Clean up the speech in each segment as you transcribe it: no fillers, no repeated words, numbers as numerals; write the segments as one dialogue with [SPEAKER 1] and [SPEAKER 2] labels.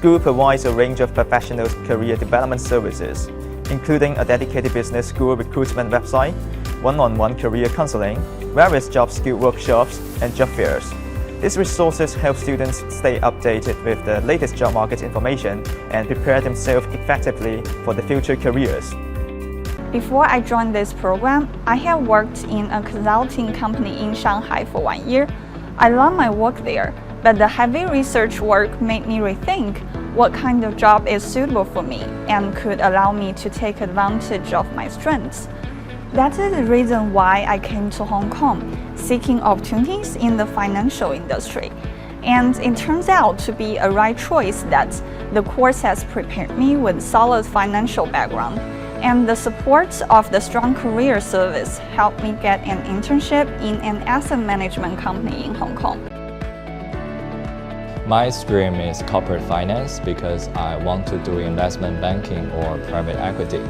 [SPEAKER 1] school provides a range of professional career development services, including a dedicated business school recruitment website, one-on-one career counseling, various job skill workshops, and job fairs. These resources help students stay updated with the latest job market information and prepare themselves effectively for the future careers.
[SPEAKER 2] Before I joined this program, I have worked in a consulting company in Shanghai for 1 year. I love my work there, but the heavy research work made me rethink what kind of job is suitable for me and could allow me to take advantage of my strengths. That is the reason why I came to Hong Kong, seeking opportunities in the financial industry. And it turns out to be a right choice that the course has prepared me with solid financial background, and the support of the Strong Career Service helped me get an internship in an asset management company in Hong Kong.
[SPEAKER 3] My stream is corporate finance because I want to do investment banking or private equity.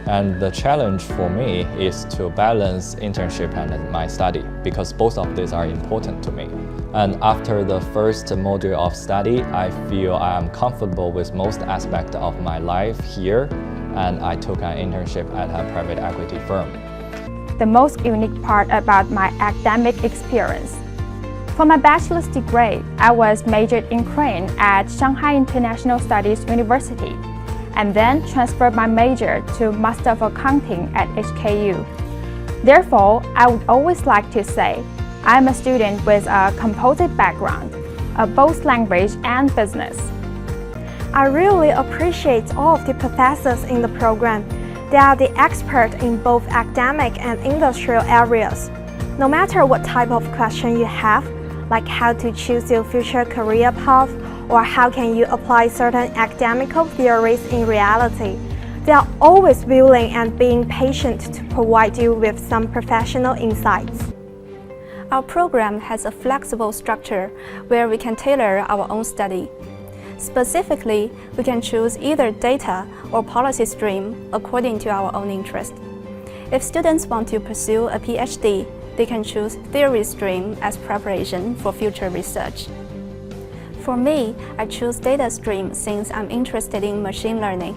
[SPEAKER 3] And the challenge for me is to balance internship and my study because both of these are important to me. And after the first module of study, I feel I am comfortable with most aspects of my life here, and I took an internship at a private equity firm.
[SPEAKER 4] The most unique part about my academic experience. For my bachelor's degree, I was majored in Korean at Shanghai International Studies University, and then transferred my major to Master of Accounting at HKU. Therefore, I would always like to say, I'm a student with a composite background, both language and business.
[SPEAKER 5] I really appreciate all of the professors in the program. They are the experts in both academic and industrial areas. No matter what type of question you have, like how to choose your future career path, or how can you apply certain academical theories in reality, they are always willing and being patient to provide you with some professional insights.
[SPEAKER 6] Our program has a flexible structure where we can tailor our own study. Specifically, we can choose either data or policy stream according to our own interest. If students want to pursue a PhD, they can choose theory stream as preparation for future research. For me, I choose data stream since I'm interested in machine learning.